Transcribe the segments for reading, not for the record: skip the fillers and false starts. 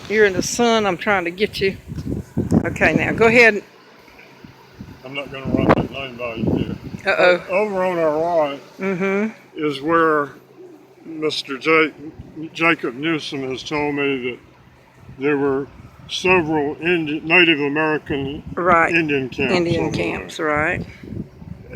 You're in the sun. I'm trying to get you. Okay, now go ahead. I'm not going to write that name by you here. Uh-oh. Over on our right is where Mr. Jacob Newsom has told me that there were several Native American Indian camps Indian over camps, there. right.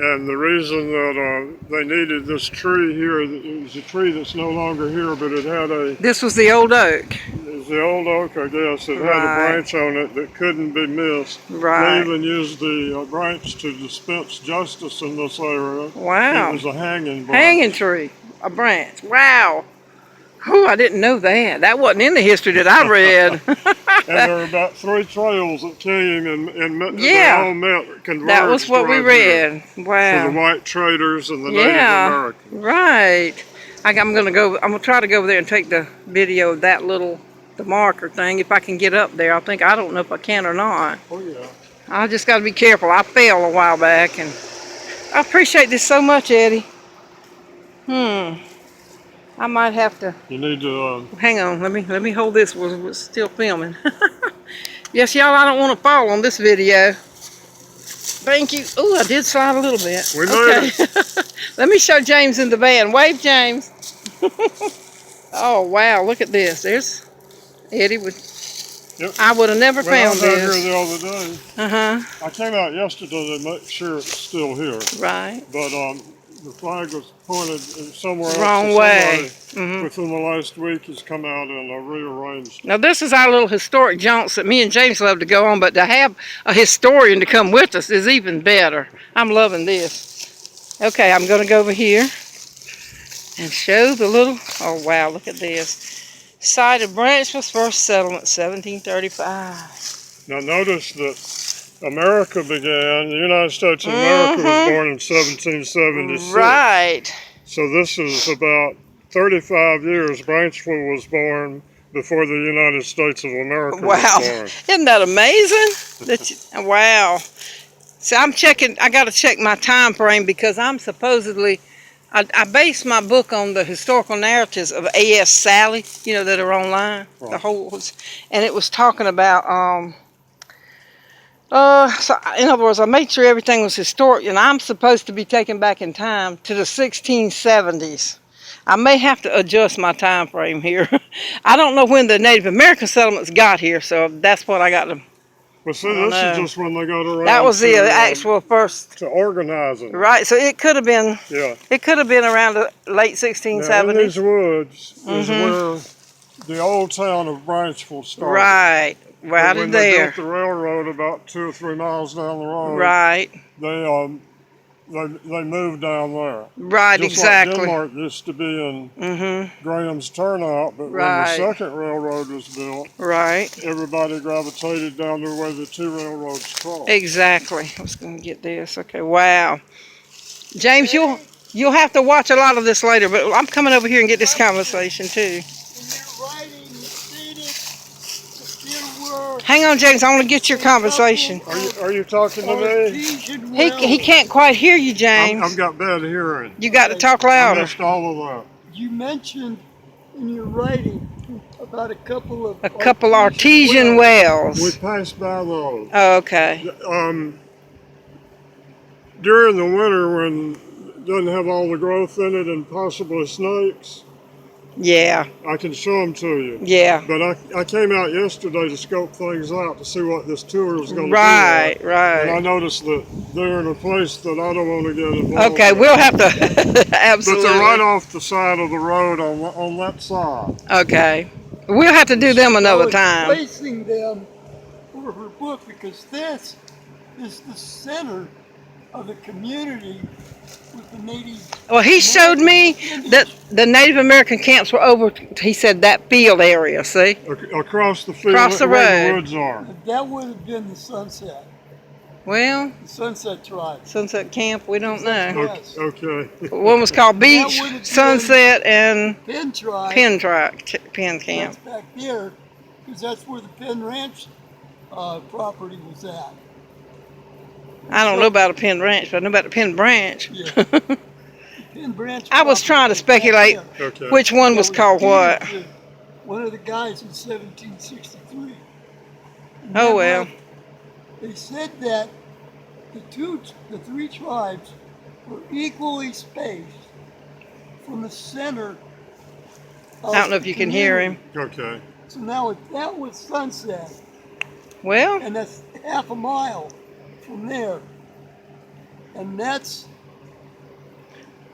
And the reason that they needed this tree here, it was a tree that's no longer here, but it had a... This was the old oak. It was the old oak, I guess. It had a branch on it that couldn't be missed. Right. They even used the branch to dispense justice in this area. Wow. It was a hanging branch. Hanging tree. A branch. Wow. Oh, I didn't know that. That wasn't in the history that I read. And there were about 3 trails that came and they all met, converged. That was what we read. Wow. For the white traders and the Native Americans. Right. I'm gonna try to go over there and take the video of that the marker thing. If I can get up there, I don't know if I can or not. Oh yeah. I just got to be careful. I fell a while back, and I appreciate this so much, Eddie. I might have to. You need to. Hang on. Let me hold this. We're still filming. Yes, y'all. I don't want to fall on this video. Thank you. Oh, I did slide a little bit. We made it. Let me show James in the van. Wave, James. Oh wow! Look at this. There's Eddie with. Yep. I would have never found this. I this. was here the other day. I came out yesterday to make sure it's still here. Right. But the flag was pointed somewhere Wrong else. way. Within the last week has come out and rearranged. Now this is our little historic jaunts that me and James love to go on, but to have a historian to come with us is even better. I'm loving this. Okay, I'm going to go over here and show the little, oh wow, look at this. Site of Branchville's first settlement, 1735. Now notice that America began, the United States of America was born in 1776. Right. So this is about 35 years. Branchville was born before the United States of America was born. Isn't that amazing? Wow. So I got to check my time frame because I'm supposedly, I based my book on the historical narratives of A.S. Sally, that are online. Right. And it was talking about, so in other words, I made sure everything was historic, and I'm supposed to be taken back in time to the 1670s. I may have to adjust my time frame here. I don't know when the Native American settlements got here, so that's what I got to. Well, see, this is just when they got around. That was the actual first. To organizing. Right, so it could have been. Yeah. It could have been around the late 1670s. Now, in these woods is where the old town of Branchville started. Right, right in there. When they built the railroad about 2 or 3 miles down the road. Right. They moved down there. Right, just exactly. Like Denmark used to be in Graham's Turnout, but when the second railroad was built, everybody gravitated down to where the 2 railroads crossed. Exactly. I was going to get this. Okay, wow. James, you'll have to watch a lot of this later, but I'm coming over here and get this conversation too. Hang on, James. I want to get your conversation. Are you talking to me? He can't quite hear you, James. I've got bad hearing. You got to talk louder. I missed all of that. You mentioned in your writing about a couple artesian wells. We passed by those. Oh, okay. During the winter when it doesn't have all the growth in it and possibly snakes. Yeah. I can show them to you. Yeah. But I came out yesterday to scope things out to see what this tour was going to be like. Right. And I noticed that they're in a place that I don't want to get involved Okay, we'll have to, absolutely. But they're right off the side of the road on that side. Okay. We'll have to do them another time. I was placing them for her book because this is the center of the community with the Native. Well, he showed me that the Native American camps were over, he said, that field area, see? Across the field, across the road. Where the woods are. That would have been the Sunset. Well, the Sunset Tribe. Sunset Camp, we don't know. Okay. One was called Beach, Sunset, and Penn Tribe. Penn Camp. That's back there, because that's where the Penn Ranch property was at. I don't know about a Penn Ranch, but I know about the Penn Branch. Yeah. Penn Branch. I was trying to speculate which one was called what. one of the guys in 1763. And Oh, then well. they said that the three tribes were equally spaced from the center of I don't know if the you can hear him. community. Okay. So now if that was Sunset, Well, and that's half a mile from there, and that's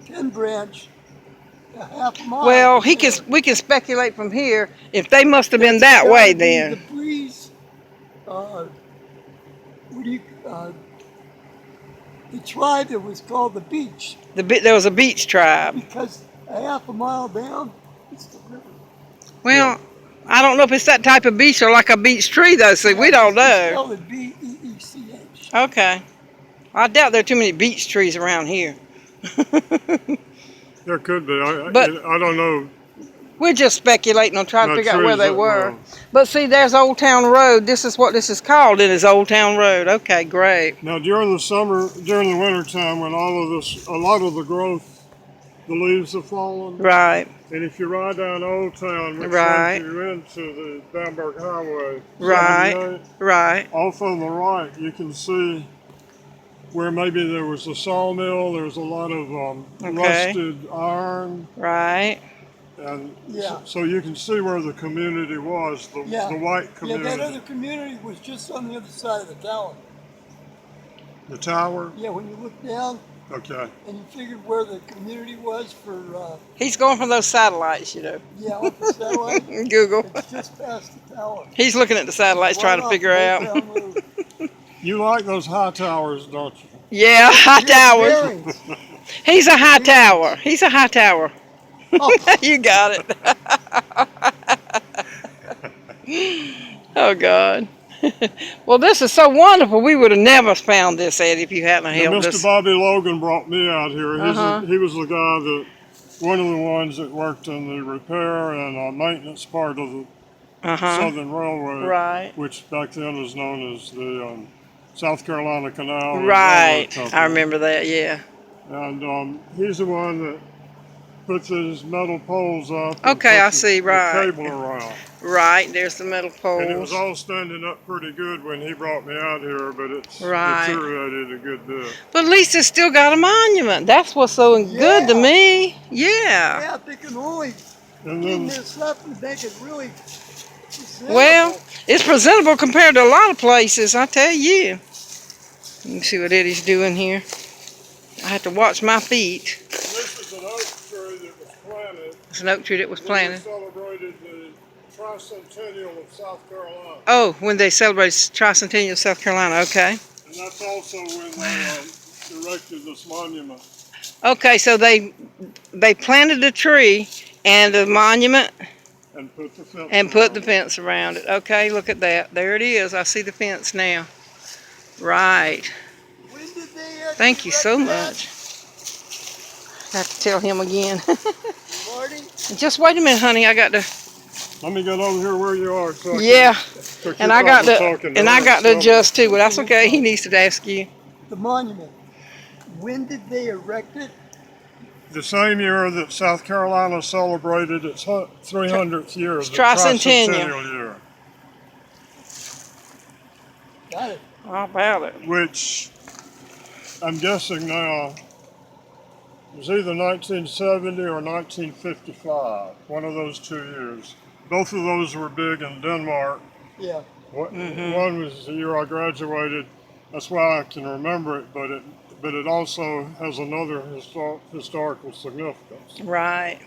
10 Branch, a half a mile. well, from there. we can speculate from here if they must have been That's that way gotta be then. The breeze, what do you, the tribe that was called the Beach, There was a beach tribe. because a half a mile down, it's the river. Well, I don't know if it's that type of beach or like a beach tree though. See, we don't It's know. spelled Beech. Okay. I doubt there are too many beech trees around here. There could be. But- I don't know. We're just speculating on trying to Not figure out where trees they that were. well. But see, there's Old Town Road. This is what this is called. It is Old Town Road. Okay, great. Now during the winter time, when a lot of the growth, the leaves have fallen, Right, and if you ride down Old Town, which Right. sends you into the Bamberg Highway, right, 78, right. off on the right, you can see where maybe there was a sawmill. There's a lot of Okay. rusted iron, Right. and Yeah. so you can see where the community was, the white Yeah, community. that other community was just on the other side of the tower. The tower? Yeah, when you look down Okay. and you figured where the community was for, He's going for those satellites, you know. off the satellite, Google. it's just past the tower. He's looking at the satellites trying to Right off figure the out. Old Town Road. You like those high towers, don't you? Yeah, high You got towers. bearings. He's a high tower. He's a high tower. Oh, You got it. Oh, God. Well, this is so wonderful. We would have never found this, Eddie, if you hadn't And helped Mr. us. Bobby Logan brought me out here. Uh-huh. He was the guy one of the ones that worked in the repair and maintenance part of the Uh-huh. Southern Railway, Right. which back then was known as the South Carolina Canal. and Right. Railroad Company. I remember that, yeah. And he's the one that puts his metal poles up. and Okay, I puts see, the right. cable around. Right, there's the metal And it was poles. all standing up pretty good when he brought me out here, but it's Right. deteriorated a good bit. But at least it's still got a monument. That's what's so good to Yeah. me. Yeah. yeah, they can only And clean then this up and make it really presentable. Well, it's presentable compared to a lot of places, I tell you. You can see what Eddie's doing here. I have to watch my feet. this is an oak tree that was planted. It's an oak tree that was planted. When we celebrated the tricentennial of South Carolina. Oh, when they celebrated Tricentennial of South Carolina, okay. And that's also when they erected this monument. Okay, so they planted a tree and a monument And put the fence and put the around it. fence around it. Okay, look at that. There it is. I see the fence now. Right. When did they Thank you so erect that, much. I have to tell him again. Marty? Just wait a minute, honey. I got to. Let me get over here where you are. So Yeah. And I got to adjust. adjust too, but that's okay. He needs to ask you. The monument. When did they erect it? The same year that South Carolina celebrated its 300th year, the Tricentennial. tricentennial year, Got it. How about it? which I'm guessing now was either 1970 or 1955, one of those 2 years. Both of those were big in Denmark. Yeah. One was the year I graduated. That's why I can remember it, but it also has another historical significance. Right.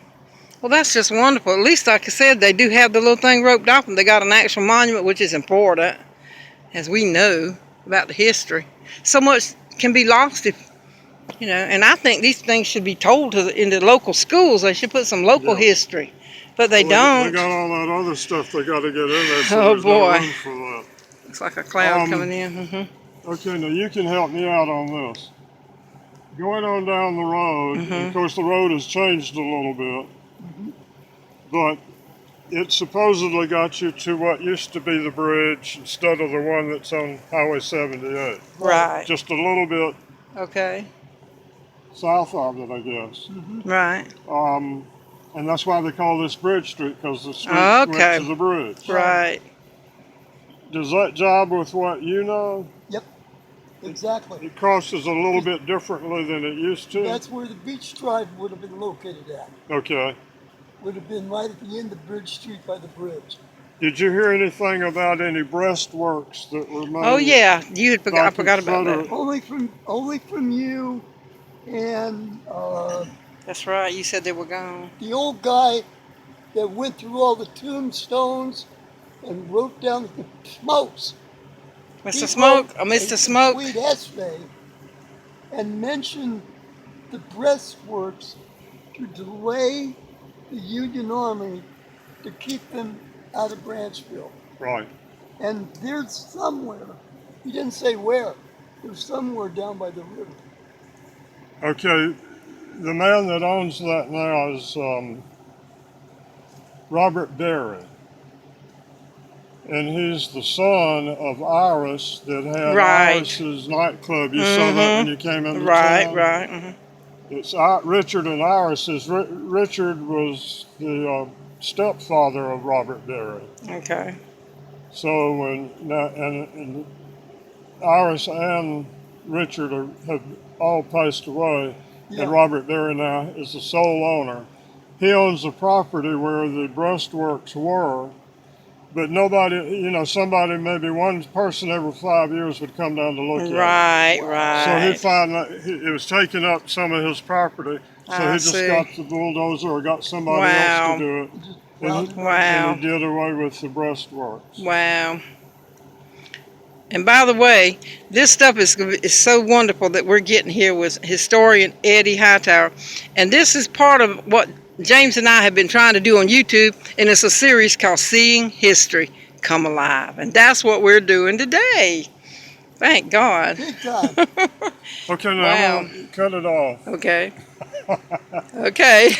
Well, that's just wonderful. At least, like I said, they do have the little thing roped off, and they got an actual monument, which is important, as we know about the history. So much can be lost if, and I think these things should be told in the local schools. They should put some local history, but they don't. They got all that other stuff they got to get in there, so Oh, there's no boy. room for that. Looks like a cloud coming in. Okay, now you can help me out on this. Going on down the road, and of course the road has changed a little bit, but it supposedly got you to what used to be the bridge instead of the one that's on Highway 78. Right. Just a little bit Okay. south of it, I guess. Right. And that's why they call this Bridge Street, because the street Okay. went to the bridge. Right. Does that jibe with what you know? Yep, exactly. It crosses a little bit differently than it used to? That's where the beach drive would have been located at. Okay. Would have been right at the end of Bridge Street by the bridge. Did you hear anything about any breastworks that were made? Oh yeah, you had I forgot about that. Only from you and That's right. You said they were gone. the old guy that went through all the tombstones and wrote down the smokes. He Mr. Smoke, wrote Mr. a Smoke. complete essay and mentioned the breastworks to delay the Union Army to keep them out of Branchville. Right. And there's somewhere, he didn't say where, there's somewhere down by the river. Okay. The man that owns that now is Robert Berry. And he's the son of Iris that had Right. Iris's nightclub. You saw that when you came into Right, town? right. Mm-hmm. It's Richard and Iris's. Richard was the stepfather of Robert Berry. Okay. So when and Iris and Richard have all passed away, Yeah. and Robert Berry now is the sole owner. He owns the property where the breastworks were, but nobody, somebody, maybe one person every 5 years would come down to look at it. Right, So right. he found that it was taking up some of his property, so I he just see. got the bulldozer or got somebody Wow. else to do it. And Wow. he did away with the breastworks. Wow. And by the way, this stuff is so wonderful that we're getting here with historian Eddie Hightower. And this is part of what James and I have been trying to do on YouTube, and it's a series called Seeing History Come Alive. And that's what we're doing today. Thank God. Big time. Okay, now Wow. I'm gonna cut it off. Okay. Okay.